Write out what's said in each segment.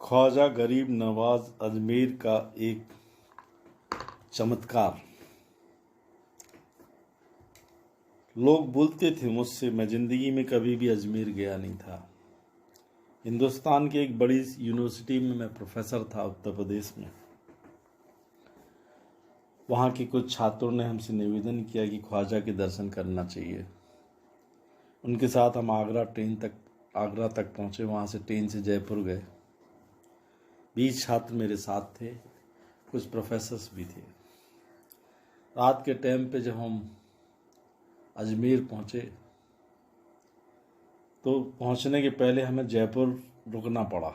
ख्वाजा गरीब नवाज अजमेर का एक चमत्कार। लोग बोलते थे मुझसे, मैं ज़िंदगी में कभी भी अजमेर गया नहीं था। हिंदुस्तान की एक बड़ी यूनिवर्सिटी में मैं प्रोफेसर था, उत्तर प्रदेश में। वहाँ के कुछ छात्रों ने हमसे निवेदन किया कि ख्वाजा के दर्शन करना चाहिए। उनके साथ हम आगरा तक पहुँचे। वहाँ से ट्रेन से जयपुर गए। 20 छात्र मेरे साथ थे, कुछ प्रोफेसर्स भी थे। रात के टाइम पे जब हम अजमेर पहुँचे तो पहुँचने के पहले हमें जयपुर रुकना पड़ा,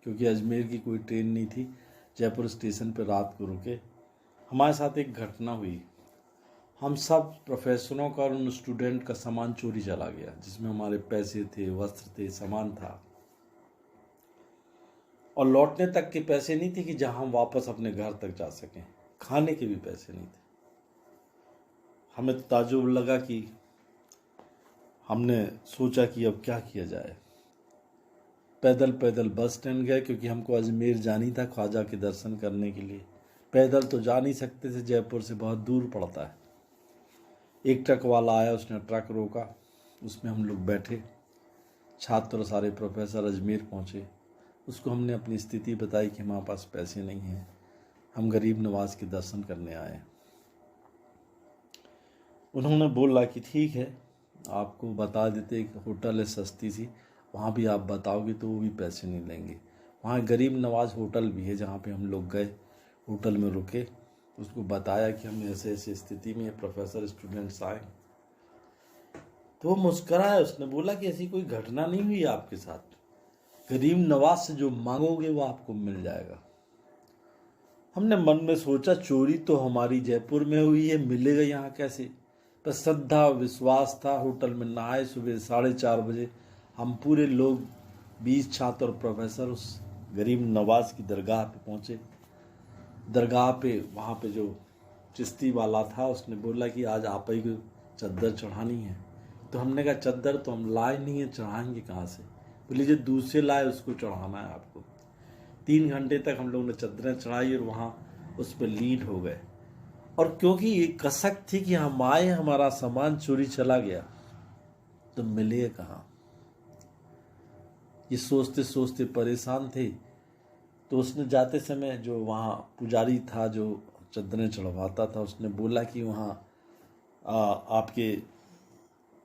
क्योंकि अजमेर की कोई ट्रेन नहीं थी। जयपुर स्टेशन पर रात को रुके। हमारे साथ एक घटना हुई। हम सब प्रोफेसरों का और उन स्टूडेंट का सामान चोरी चला गया, जिसमें हमारे पैसे थे, वस्त्र थे, सामान था। और लौटने तक के पैसे नहीं थे कि जहां हम वापस अपने घर तक जा सकें। खाने के भी पैसे नहीं थे। हमें तो ताज्जुब लगा कि हमने सोचा कि अब क्या किया जाए। पैदल पैदल बस स्टैंड गए, क्योंकि हमको अजमेर जानी था ख्वाजा के दर्शन करने के लिए। पैदल तो जा नहीं सकते थे, जयपुर से बहुत दूर पड़ता है। एक ट्रक वाला आया, उसने ट्रक रोका, उसमें हम लोग बैठे। छात्र सारे प्रोफेसर अजमेर पहुँचे। उसको हमने अपनी स्थिति बताई कि हमारे पास पैसे नहीं हैं, हम गरीब नवाज के दर्शन करने आए। उन्होंने बोला कि ठीक है, आपको बता देते, एक होटल है सस्ती सी, वहाँ भी आप बताओगे तो वो भी पैसे नहीं लेंगे। वहाँ गरीब नवाज होटल भी है, जहाँ पे हम लोग गए, होटल में रुके। उसको बताया कि हम ऐसे ऐसे स्थिति में प्रोफेसर स्टूडेंट्स आए। तो वो मुस्कराया। उसने बोला कि ऐसी कोई घटना नहीं हुई आपके साथ। गरीब नवाज से जो मांगोगे वो आपको मिल जाएगा। हमने मन में सोचा, चोरी तो हमारी जयपुर में हुई है, मिलेगा यहाँ कैसे? पर श्रद्धा विश्वास था। होटल में नहाए। सुबह 4:30 बजे हम पूरे लोग 20 छात्र और प्रोफेसर उस गरीब नवाज की दरगाह पे पहुँचे। दरगाह पे वहाँ पे जो चिश्ती वाला था, उसने बोला कि आज आप ही को चद्दर चढ़ानी है। तो हमने कहा चद्दर तो हम लाए नहीं है, चढ़ाएंगे कहाँ से? बोले जो दूसरे लाए उसको चढ़ाना है आपको। 3 घंटे तक हम लोगों ने चद्दरें चढ़ाई और वहाँ उस पर लीड हो गए। और क्योंकि ये कसक थी कि हम आए, हमारा सामान चोरी चला गया, तो मिले कहाँ? ये सोचते सोचते परेशान थे। तो उसने जाते समय, जो वहाँ पुजारी था जो चद्दरें चढ़वाता था, उसने बोला कि वहाँ आपके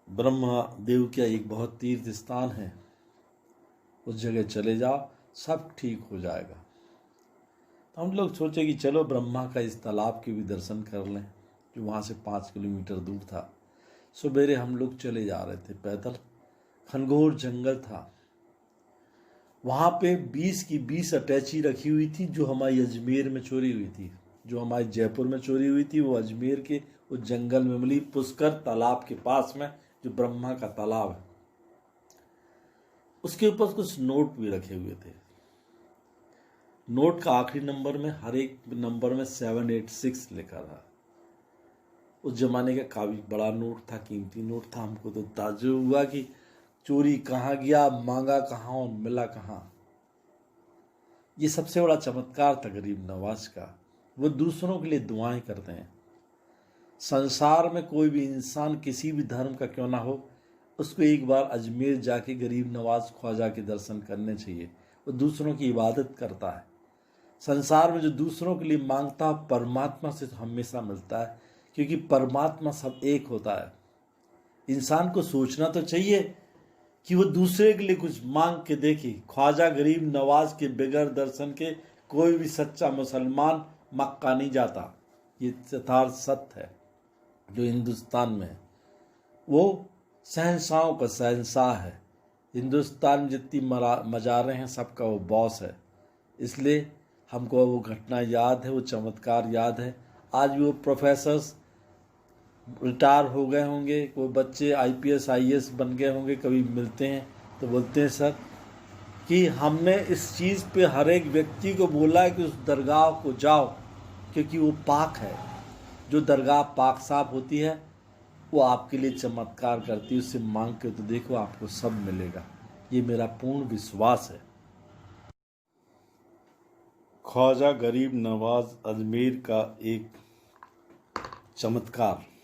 ब्रह्मा देव का एक बहुत तीर्थ स्थान है, उस जगह चले जाओ, सब ठीक हो जाएगा। तो हम लोग सोचे कि चलो ब्रह्मा का इस तालाब के भी दर्शन कर लें, जो वहाँ से 5 किलोमीटर दूर था। सवेरे हम लोग चले जा रहे थे पैदल। घनघोर जंगल था। वहाँ पे 20 की 20 अटैची रखी हुई थी, जो हमारी अजमेर में चोरी हुई थी। जो हमारी जयपुर में चोरी हुई थी, वो अजमेर के उस जंगल में मिली, पुष्कर तालाब के पास में, जो ब्रह्मा का तालाब है। उसके ऊपर कुछ नोट भी रखे हुए थे। नोट का आखिरी नंबर में, हर एक नंबर में 786 लिखा था। उस जमाने का काफी बड़ा नोट था, कीमती नोट था। हमको तो ताज्जुब हुआ कि चोरी कहाँ गया, मांगा कहाँ और मिला कहाँ। ये सबसे बड़ा चमत्कार था गरीब नवाज का। वो दूसरों के लिए दुआएं करते हैं। संसार में कोई भी इंसान किसी भी धर्म का क्यों ना हो, उसको एक बार अजमेर जाके गरीब नवाज ख्वाजा के दर्शन करने चाहिए। वो दूसरों की इबादत करता है। संसार में जो दूसरों के लिए मांगता है, परमात्मा से हमेशा मिलता है, क्योंकि परमात्मा सब एक होता है। इंसान को सोचना तो चाहिए कि वो दूसरे के लिए कुछ मांग के देखे। ख्वाजा गरीब नवाज के बगैर दर्शन के कोई भी सच्चा मुसलमान मक्का नहीं जाता। ये यथार्थ सत्य है जो हिंदुस्तान में है। वो शहंशाहों का शहंशाह है। हिंदुस्तान में जितनी मज़ारें हैं, सबका वो बॉस है। इसलिए हमको वो घटना याद है, वो चमत्कार याद है। आज भी वो प्रोफेसर्स रिटायर हो गए होंगे, कोई बच्चे IPS IAS बन गए होंगे, कभी मिलते हैं तो बोलते हैं सर कि हमने इस चीज़ पे हर एक व्यक्ति को बोला है कि उस दरगाह को जाओ, क्योंकि वो पाक है। जो दरगाह पाक साफ होती है, वो आपके लिए चमत्कार करती है। उससे मांग के तो देखो, आपको सब मिलेगा। ये मेरा पूर्ण विश्वास है। ख्वाजा गरीब नवाज अजमेर का एक चमत्कार।